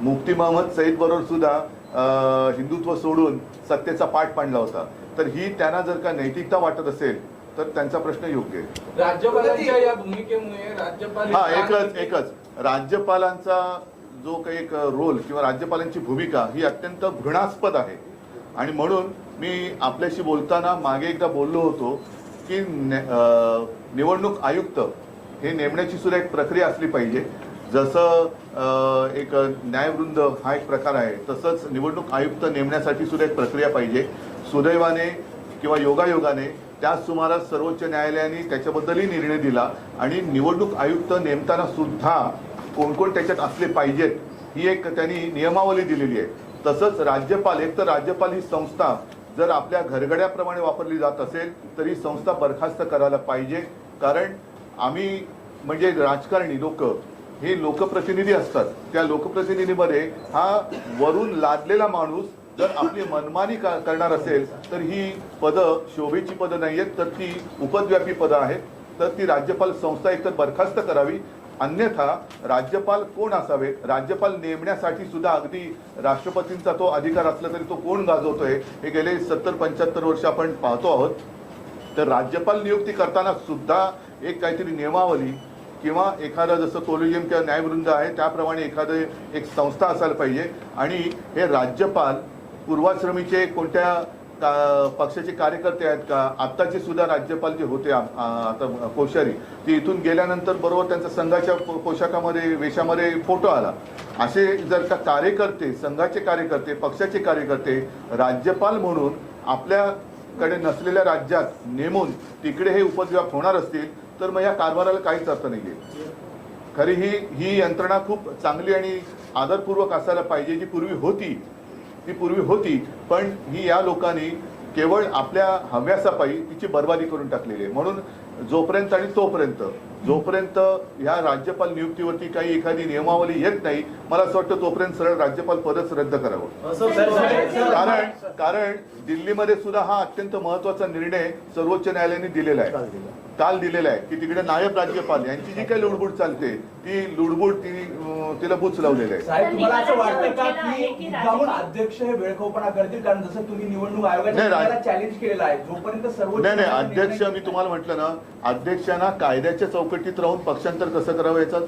मुफ्ती मोहम्मद सईद बरोबर सुद्धा हिंदुत्व सोडून सत्तेचा पाठ पाडला होता. तर ही त्यांना जर का नैतिकता वाटत असेल तर त्यांचा प्रश्न योग्य आहे. राज्यपालांच्या या भूमिकेमुळे राज्यपाल एकच राज्यपालांचा जो काही एक रोल किंवा राज्यपालांची भूमिका ही अत्यंत घृणास्पद आहे. आणि म्हणून मी आपल्याशी बोलताना मागे एकदा बोललो होतो की निवडणूक आयुक्त हे नेमण्याची सुद्धा एक प्रक्रिया असली पाहिजे. जसं एक न्यायवृंद हा एक प्रकार आहे, तसंच निवडणूक आयुक्त नेमण्यासाठी सुद्धा एक प्रक्रिया पाहिजे. सुदैवाने किंवा योगायोगाने त्याच सुमारास सर्वोच्च न्यायालयाने त्याच्याबद्दलही निर्णय दिला आणि निवडणूक आयुक्त नेमताना सुद्धा कोण कोण त्याच्यात असले पाहिजेत ही एक त्यांनी नियमावली दिलेली आहे. तसंच राज्यपाल, एक तर राज्यपाल ही संस्था जर आपल्या घरगड्याप्रमाणे वापरली जात असेल तर ही संस्था बरखास्त करायला पाहिजे. कारण आम्ही म्हणजे राजकारणी लोक हे लोकप्रतिनिधी असतात. त्या लोकप्रतिनिधीमध्ये हा वरून लादलेला माणूस जर आपली मनमानी करणार असेल तर ही पदं शोभेची पदं नाही आहेत, तर ती उपद्व्यापी पदं आहेत. तर ती राज्यपाल संस्था एकतर बरखास्त करावी. अन्यथा राज्यपाल कोण असावे, राज्यपाल नेमण्यासाठी सुद्धा अगदी राष्ट्रपतींचा तो अधिकार असला तरी तो कोण गाजवतोय हे गेले 70-75 वर्ष आपण पाहतो आहोत. तर राज्यपाल नियुक्ती करताना सुद्धा एक काहीतरी नियमावली किंवा एखादा जसं कोलिजियम किंवा न्यायवृंद आहे त्याप्रमाणे एखादं एक संस्था असायला पाहिजे. आणि हे राज्यपाल पूर्वाश्रमीचे कोणत्या पक्षाचे कार्यकर्ते आहेत का? आत्ताचे सुद्धा राज्यपाल जे होते आता कोश्यारी, ते इथून गेल्यानंतर बरोबर त्यांच्या संघाच्या पोशाखामध्ये वेशामध्ये फोटो आला. असे जर का कार्यकर्ते, संघाचे कार्यकर्ते, पक्षाचे कार्यकर्ते राज्यपाल म्हणून आपल्याकडे नसलेल्या राज्यात नेमून तिकडे हे उपद्व्याप होणार असतील तर मग या कारभाराला काहीच अर्थ नाही आहे. खरी ही यंत्रणा खूप चांगली आणि आदरपूर्वक असायला पाहिजे, जी पूर्वी होती, पण ही या लोकांनी केवळ आपल्या हव्यासापायी तिची बर्बादी करून टाकलेली आहे. म्हणून जोपर्यंत ह्या राज्यपाल नियुक्तीवरती काही एखादी नियमावली येत नाही, मला असं वाटतं तोपर्यंत सरळ राज्यपाल पदच रद्द करावं. कारण दिल्लीमध्ये सुद्धा हा अत्यंत महत्वाचा निर्णय सर्वोच्च न्यायालयाने दिलेला आहे, काल दिलेला आहे, की तिकडे नायब राज्यपाल यांची जी काही लुडबुड चालते ती लुडबुड तिला बुच लावलेलं आहे. साहेब, तुम्हाला असं वाटतं का की मुद्दामून अध्यक्ष हे वेळखोपणा करतील? कारण जसं तुम्ही निवडणूक आयोगाच्या चॅलेंज केलेलं आहे, जोपर्यंत सर्वोच्च नाही अध्यक्ष, मी तुम्हाला म्हटलं ना, अध्यक्षांना कायद्याच्या चौकटीत राहून पक्षांतर कसं करावं याचा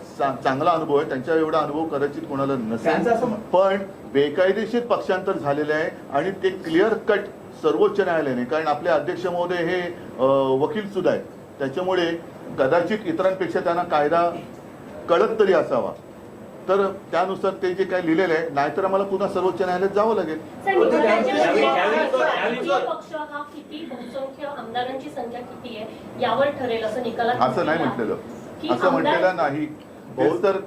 चांगला अनुभव आहे. त्यांच्या एवढा अनुभव कदाचित कोणाला नसेल, पण बेकायदेशीर पक्षांतर झालेलं आहे आणि ते क्लिअर कट सर्वोच्च न्यायालयाने, कारण आपले अध्यक्ष महोदय हे वकील सुद्धा आहेत, त्याच्यामुळे कदाचित इतरांपेक्षा त्यांना कायदा कळत तरी असावा. तर त्यानुसार ते जे काही लिहिलेलं आहे, नाहीतर आम्हाला पुन्हा सर्वोच्च न्यायालयात जावं लागेल. पक्ष हा किती बहुसंख्य आमदारांची संख्या किती आहे यावर ठरेल असं निकालात असं नाही म्हटलेलं, असं म्हटलेलं नाही.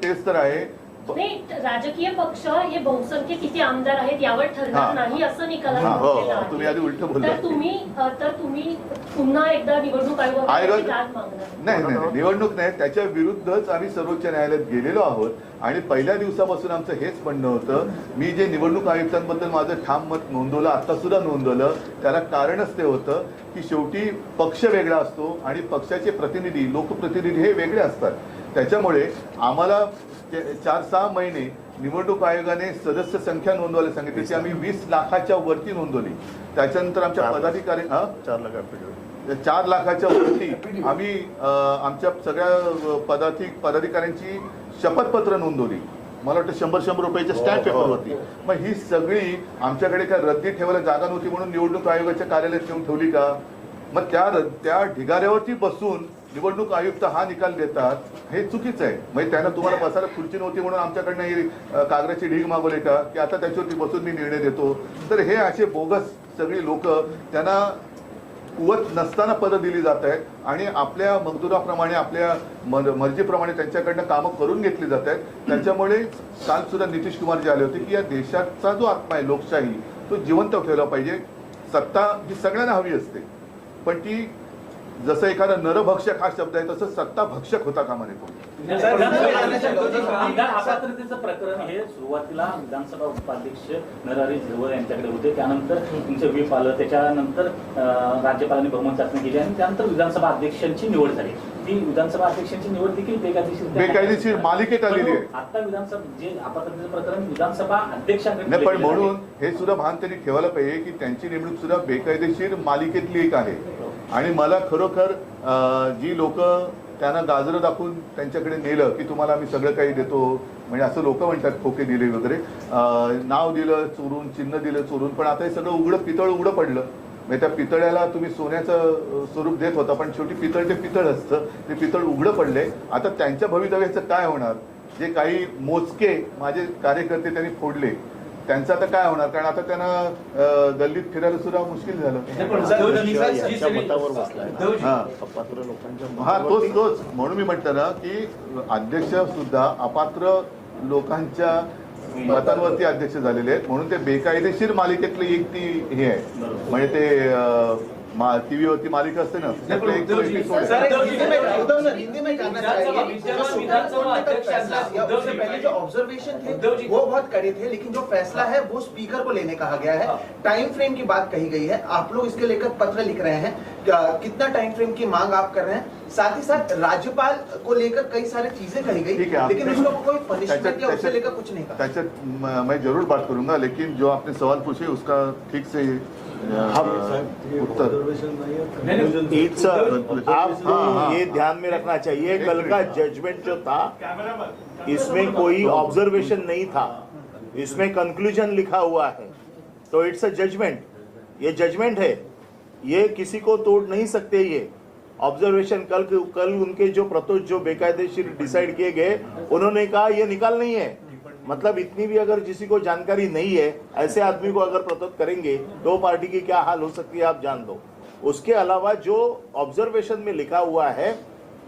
तेच तर आहे. नाही, राजकीय पक्ष हे बहुसंख्य किती आमदार आहेत यावर ठरणार नाही असं निकालात म्हटलेलं आहे. तुम्ही आधी उलट बोलला. तर तुम्ही पुन्हा एकदा निवडणूक आयोगाची दाद मागणार? नाही, निवडणूक नाही, त्याच्या विरुद्धच आम्ही सर्वोच्च न्यायालयात गेलेलो आहोत. आणि पहिल्या दिवसापासून आमचं हेच म्हणणं होतं, मी जे निवडणूक आयुक्तांबद्दल माझं ठाम मत नोंदवलं, आता सुद्धा नोंदवलं, त्याला कारणच ते होतं की शेवटी पक्ष वेगळा असतो आणि पक्षाचे प्रतिनिधी, लोकप्रतिनिधी हे वेगळे असतात. त्याच्यामुळे आम्हाला 4-6 महिने निवडणूक आयोगाने सदस्य संख्या नोंदवायला सांगितली, ती आम्ही 20 लाखाच्या वरती नोंदवली. त्याच्यानंतर आमच्या पदाधिकारी 4 लाखाच्या वरती आम्ही आमच्या सगळ्या पदाधिकाऱ्यांची शपथपत्र नोंदवली. मला वाटतं 100 रुपयाच्या स्टॅम्प पेपरवरती. मग ही सगळी आमच्याकडे काय रद्दी ठेवायला जागा नव्हती म्हणून निवडणूक आयोगाच्या कार्यालयात ठेवून ठेवली का? मग त्या ढिगाऱ्यावरती बसून निवडणूक आयुक्त हा निकाल देतात, हे चुकीचं आहे. म्हणजे त्यांना तुम्हाला बसायला खुर्ची नव्हती म्हणून आमच्याकडनं ही कागदाची ढीग मागवली का, की आता त्याच्यावरती बसून मी निर्णय देतो? तर हे असे बोगस सगळी लोक, त्यांना कुवत नसताना पदं दिली जात आहेत आणि आपल्या मजदुराप्रमाणे, आपल्या मर्जीप्रमाणे त्यांच्याकडनं कामं करून घेतली जात आहेत. त्याच्यामुळे काल सुद्धा नितीश कुमार जे आले होते की या देशाचा जो आत्मा आहे लोकशाही, तो जिवंत ठेवला पाहिजे. सत्ता ही सगळ्यांना हवी असते, पण ती जसं एखादा नरभक्षक हा शब्द आहे तसं सत्ता भक्षक होता कामा नये. आमदार अपात्रतेचं प्रकरण हे सुरुवातीला विधानसभा उपाध्यक्ष नरहरी झिरवळ यांच्याकडे होते, त्यानंतर तुमचं व्हीप आलं, त्याच्यानंतर राज्यपालांनी बहुमत चाचणी केली आणि त्यानंतर विधानसभा अध्यक्षांची निवड झाली. ती विधानसभा अध्यक्षांची निवड देखील बेकायदेशीर मालिकेत आलेली आहे. आता विधानसभा जे अपात्रतेचं प्रकरण विधानसभा अध्यक्षांकडे नाही, पण म्हणून हे सुद्धा भान त्यांनी ठेवायला पाहिजे की त्यांची नेमणूक सुद्धा बेकायदेशीर मालिकेतली एक आहे. आणि मला खरोखर जी लोक त्यांना गाजरं दाखवून त्यांच्याकडे नेलं की तुम्हाला आम्ही सगळं काही देतो, म्हणजे असं लोक म्हणतात, खोके दिले वगैरे, नाव दिलं चोरून, चिन्ह दिलं चोरून, पण आता हे सगळं पितळ उघडं पडलं. म्हणजे त्या पितळ्याला तुम्ही सोन्याचं स्वरूप देत होता, पण शेवटी पितळ ते पितळ असतं, ते पितळ उघडं पडले. आता त्यांच्या भवितव्याचं काय होणार? जे काही मोजके माझे कार्यकर्ते त्यांनी फोडले, त्यांचं आता काय होणार? कारण आता त्यांना गल्लीत फिरायला सुद्धा मुश्किल झालं. तोच म्हणून मी म्हटलं ना की अध्यक्ष सुद्धा अपात्र लोकांच्या मतांवरती अध्यक्ष झालेले आहेत, म्हणून ते बेकायदेशीर मालिकेतली एक ती हे आहे. म्हणजे ते टीव्हीवरती मालिका असते ना, ऑब्जर्वेशन थे वो बहुत कड़े थे, लेकिन जो फैसला है वो स्पीकर को लेने कहा गया है. टाइम फ्रेम की बात कही गई है, आप लोग इसके लेकर पत्र लिख रहे हैं, कितना टाइम फ्रेम की मांग आप कर रहे हैं? साथ ही साथ राज्यपाल को लेकर कई सारी चीजें कही गई, लेकिन उसको कोई पनिशमेंट या उससे लेकर कुछ नहीं कहा. त्याच्यात मैं जरूर बात करूंगा, लेकिन जो आपने सवाल पूछे उसका ठीक से उत्तर आप ये ध्यान में रखना चाहिए, कल का जजमेंट जो था इसमें कोई ऑब्जर्वेशन नहीं था, इसमें कंक्लूजन लिखा हुआ है तो इट्स अ जजमेंट, ये जजमेंट है, ये किसी को तोड़ नहीं सकते। ये ऑब्जर्वेशन कल उनके जो प्रतोष जो बेकायदेशीर डिसाइड किए गए, उन्होंने कहा ये निकाल नहीं है। मतलब इतनी भी अगर किसी को जानकारी नहीं है, ऐसे आदमी को अगर प्रतोष करेंगे तो पार्टी की क्या हाल हो सकती है आप जान दो। उसके अलावा जो ऑब्जर्वेशन में लिखा हुआ है,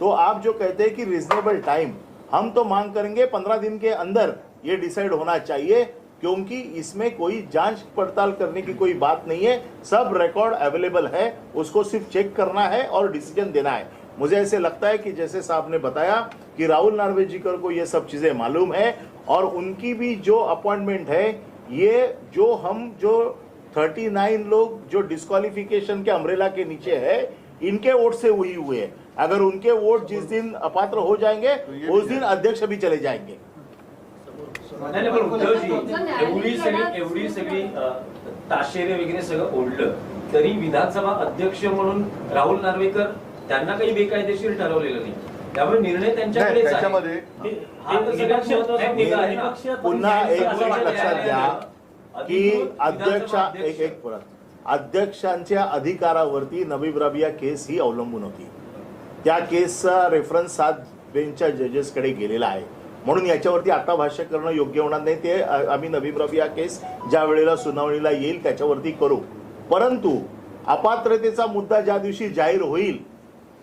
तो आप जो कहते हैं कि रीजनेबल टाइम, हम तो मांग करेंगे 15 दिन के अंदर ये डिसाइड होना चाहिए, क्योंकि इसमें कोई जांच पड़ताल करने की कोई बात नहीं है। सब रिकॉर्ड अवेलेबल है, उसको सिर्फ चेक करना है और डिसीजन देना है। मुझे ऐसे लगता है कि जैसे साहब ने बताया कि राहुल नार्वेजीकर को ये सब चीजें मालूम है, और उनकी भी जो अपॉइंटमेंट है, ये जो 39 लोग जो डिस्क्वालिफिकेशन के अम्ब्रेला के नीचे है, इनके वोट से हुई हुए है। अगर उनके वोट जिस दिन अपात्र हो जाएंगे, उस दिन अध्यक्ष भी चले जाएंगे। नाही, पण उद्धवजी एवढी सगळी ताशेरे वगैरे सगळं ओढलं तरी विधानसभा अध्यक्ष म्हणून राहुल नार्वेकर त्यांना काही बेकायदेशीर ठरवलेलं नाही, त्यामुळे निर्णय त्यांच्याकडेच आहे. त्याच्यामध्ये पुन्हा एक गोष्ट लक्षात घ्या की अध्यक्षांच्या अधिकारावरती नबीब राबिया केस ही अवलंबून होती. त्या केसचा रेफरन्स 7 बेंचच्या जजेसकडे गेलेला आहे, म्हणून याच्यावरती आता भाष्य करणं योग्य होणार नाही. ते आम्ही नबीब राबिया केस ज्या वेळेला सुनावणीला येईल त्याच्यावरती करू. परंतु अपात्रतेचा मुद्दा ज्या दिवशी जाहीर होईल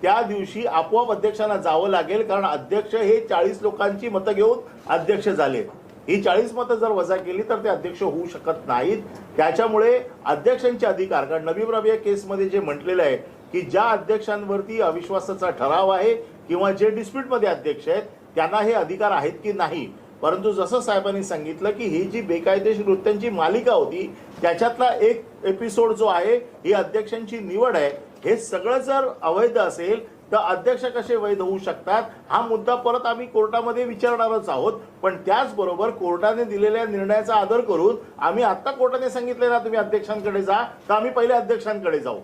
त्या दिवशी आपोआप अध्यक्षांना जावं लागेल, कारण अध्यक्ष हे 40 लोकांची मतं घेऊन अध्यक्ष झाले. ही 40 मतं जर वजा केली तर ते अध्यक्ष होऊ शकत नाहीत. त्याच्यामुळे अध्यक्षांचे अधिकार, कारण नबीब राबिया केसमध्ये जे म्हटलेलं आहे की ज्या अध्यक्षांवरती अविश्वासाचा ठराव आहे किंवा जे डिस्प्यूटमध्ये अध्यक्ष आहेत त्यांना हे अधिकार आहेत की नाही. परंतु जसं साहेबांनी सांगितलं की ही जी बेकायदेशीर वृत्त्यांची मालिका होती त्याच्यातला एक एपिसोड जो आहे, ही अध्यक्षांची निवड आहे, हे सगळं जर अवैध असेल तर अध्यक्ष कसे वैध होऊ शकतात, हा मुद्दा परत आम्ही कोर्टामध्ये विचारणारच आहोत. पण त्याचबरोबर कोर्टाने दिलेल्या निर्णयाचा आदर करून आम्ही आता कोर्टाने सांगितले ना तुम्ही अध्यक्षांकडे जा, तर आम्ही पहिले अध्यक्षांकडे जाऊ.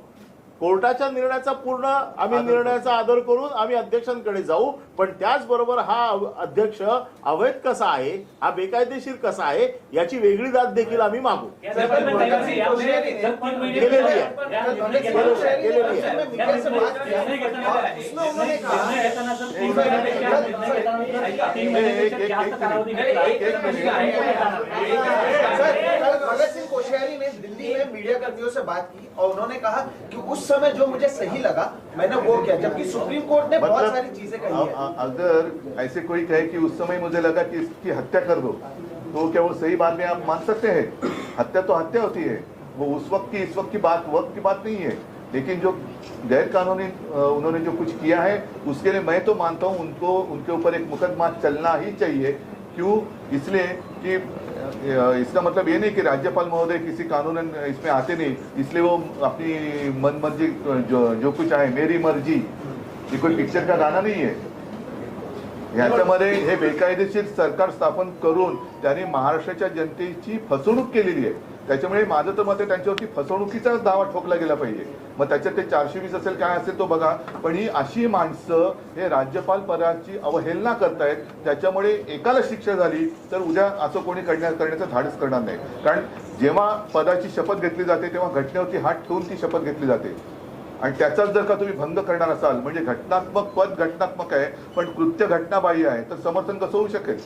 कोर्टाच्या निर्णयाचा पूर्ण आम्ही निर्णयाचा आदर करून आम्ही अध्यक्षांकडे जाऊ. पण त्याचबरोबर हा अध्यक्ष अवैध कसा आहे, हा बेकायदेशीर कसा आहे, याची वेगळी दाद देखील आम्ही मागू. भगत सिंह कोश्यारी ने दिल्ली में मीडिया कर्मियों से बात की और उन्होंने कहा कि उस समय जो मुझे सही लगा मैंने वो किया, जबकि सुप्रीम कोर्ट ने बहुत सारी चीजें कही है. अगर ऐसे कोई कहे कि उस समय मुझे लगा कि इसकी हत्या कर दो, तो क्या वो सही बात में आप मान सकते हैं? हत्या तो हत्या होती है, वो उस वक्त की इस वक्त की बात नहीं है. लेकिन जो गैर कानूनी उन्होंने जो कुछ किया है उसके लिए मैं तो मानता हूँ उनके ऊपर एक मुकदमा चलना ही चाहिए. क्यों? इसलिए कि इसका मतलब ये नहीं कि राज्यपाल महोदय किसी कानून इसमें आते नहीं, इसलिए वो अपनी मन मर्जी जो कुछ आहे, मेरी मर्जी, ये कोई पिक्चर का गाणं नाही आहे. ह्याच्यामध्ये हे बेकायदेशीर सरकार स्थापन करून त्यांनी महाराष्ट्राच्या जनतेची फसवणूक केलेली आहे. त्याच्यामुळे माझं तर मत आहे त्यांच्यावरती फसवणुकीचा दावा ठोकला गेला पाहिजे. मग त्याच्यात ते 420 असेल काय असेल तो बघा, पण ही अशी माणसं हे राज्यपाल पदाची अवहेलना करतायत. त्याच्यामुळे एकाला शिक्षा झाली तर उद्या असं कोणी करण्याचं धाडस करणार नाही. कारण जेव्हा पदाची शपथ घेतली जाते तेव्हा घटनेवरती हात ठेवून ती शपथ घेतली जाते, आणि त्याचाच जर का तुम्ही भंग करणार असाल, म्हणजे घटनात्मक पद घटनात्मक आहे पण कृत्य घटनाबाह्य आहे, तर समर्थन कसं होऊ शकेल?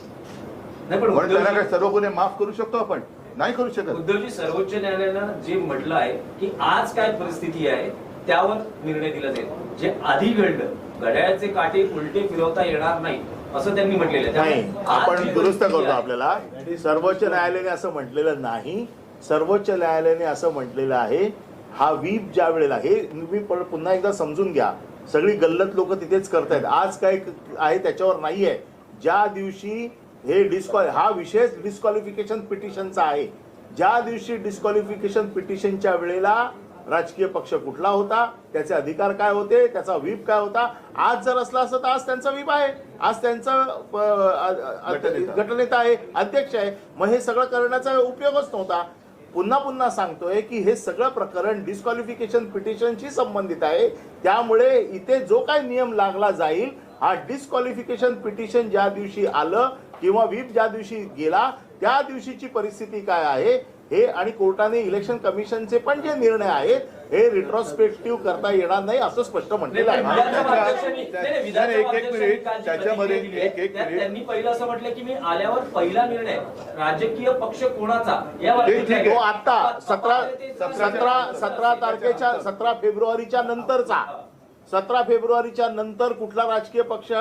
म्हणून त्यांना काय सर्व गुन्हे माफ करू शकतो आपण? नाही करू शकत. उद्धवजी, सर्वोच्च न्यायालयानं जे म्हटलं आहे की आज काय परिस्थिती आहे त्यावर निर्णय दिला जाईल. जे आधी घडलं, घड्याळाचे काटे उलटे फिरवता येणार नाही असं त्यांनी म्हटलेलं नाही. आपण दुरुस्त करतो. आपल्याला सर्वोच्च न्यायालयाने असं म्हटलेलं नाही. सर्वोच्च न्यायालयाने असं म्हटलेलं आहे, हा व्हीप ज्या वेळेला, हे तुम्ही पुन्हा एकदा समजून घ्या, सगळी गल्लत लोक तिथेच करतायत. आज काय आहे त्याच्यावर नाहीये. ज्या दिवशी हे हा विशेष डिस्क्वालिफिकेशन पिटिशनचा आहे, ज्या दिवशी डिस्क्वालिफिकेशन पिटिशनच्या वेळेला राजकीय पक्ष कुठला होता, त्याचे अधिकार काय होते, त्याचा व्हीप काय होता, आज जर असला असतं तर आज त्यांचा व्हीप आहे, आज त्यांचा गटनेता आहे, अध्यक्ष आहे. मग हे सगळं करण्याचा उपयोगच नव्हता. पुन्हा सांगतोय की हे सगळं प्रकरण डिस्क्वालिफिकेशन पिटिशनशी संबंधित आहे. त्यामुळे इथे जो काही नियम लागला जाईल, हा डिस्क्वालिफिकेशन पिटिशन ज्या दिवशी आलं किंवा व्हीप ज्या दिवशी गेला त्या दिवशीची परिस्थिती काय आहे हे आणि कोर्टाने इलेक्शन कमिशनचे पण जे निर्णय आहेत हे रिट्रॉस्पेक्टिव्ह करता येणार नाही असं स्पष्ट म्हटलेलं आहे. त्याच्यामध्ये त्यांनी पहिलं असं म्हटलं की मी आल्यावर पहिला निर्णय राजकीय पक्ष कोणाचा तो आता 17 फेब्रुवारीच्या नंतरचा 17 फेब्रुवारीच्या नंतर कुठला राजकीय पक्ष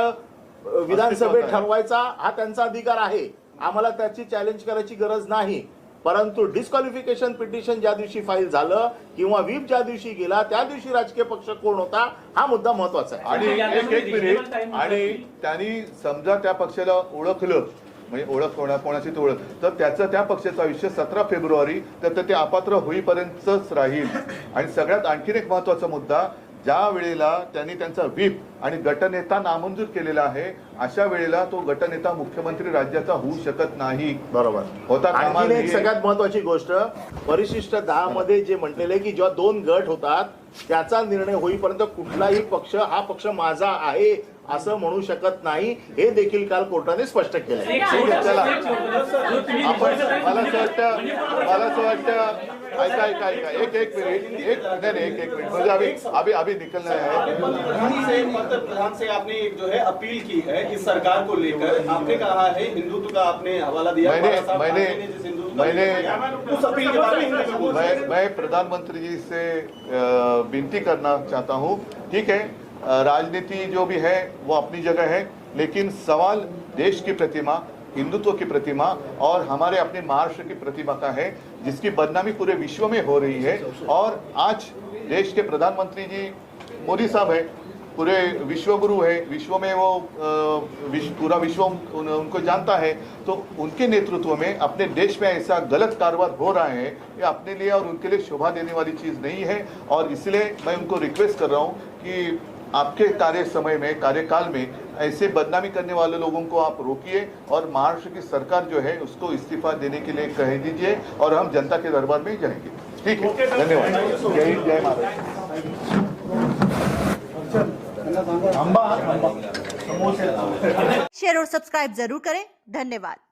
विधानसभेत ठरवायचा हा त्यांचा अधिकार आहे. आम्हाला त्याची चॅलेंज करायची गरज नाही. परंतु डिस्क्वालिफिकेशन पिटिशन ज्या दिवशी फाईल झालं किंवा व्हीप ज्या दिवशी गेला त्या दिवशी राजकीय पक्ष कोण होता हा मुद्दा महत्वाचा आहे. आणि एक मिनिट, आणि त्यांनी समजा त्या पक्षाला ओळखलं, म्हणजे ओळख कोणाची तो ओळख, तर त्याचं त्या पक्षाचं आयुष्य 17 फेब्रुवारी तर ते अपात्र होईपर्यंतच राहील. आणि सगळ्यात आणखीन एक महत्वाचा मुद्दा, ज्या वेळेला त्यांनी त्यांचा व्हीप आणि गटनेता नामंजूर केलेला आहे अशा वेळेला तो गटनेता मुख्यमंत्री राज्याचा होऊ शकत नाही. बरोबर. होता आणखीन एक सगळ्यात महत्वाची गोष्ट, परिशिष्ट 10 मध्ये जे म्हटलेले की जेव्हा 2 गट होतात त्याचा निर्णय होईपर्यंत कुठलाही पक्ष हा पक्ष माझा आहे असं म्हणू शकत नाही. हे देखील काल कोर्टाने स्पष्ट केलं. चला आपण मला असं वाटतं ऐका एक मिनिट म्हणजे अभी निकलना है. प्रधान से आपने एक जो है अपील की है इस सरकार को लेकर, आपने कहा है हिंदुत्व का आपने हवाला दिया. उस अपील के बारे में मैं प्रधानमंत्री जी से विनती करना चाहता हूँ. ठीक है, राजनीति जो भी है वो अपनी जगह है, लेकिन सवाल देश की प्रतिमा, हिंदुत्व की प्रतिमा और हमारे अपने महाराष्ट्र की प्रतिमा का है, जिसकी बदनामी पूरे विश्व में हो रही है. और आज देश के प्रधानमंत्री जी मोदी साहब है, पूरे विश्वगुरु है, विश्व में वो पूरा विश्व उनको जानता है. तो उनके नेतृत्व में अपने देश में ऐसा गलत कारोबार हो रहा है, ये अपने लिए और उनके लिए शोभा देने वाली चीज़ नहीं है. और इसलिए मैं उनको रिक्वेस्ट कर रहा हूँ कि आपके कार्यकाल में ऐसे बदनामी करने वाले लोगों को आप रोकिए और महाराष्ट्र की सरकार जो है उसको इस्तीफा देने के लिए कह दीजिए और हम जनता के दरबार में जाएंगे. ठीक है, धन्यवाद. जय हिंद, जय महाराष्ट्र. शेयर और सब्सक्राइब जरूर करें. धन्यवाद.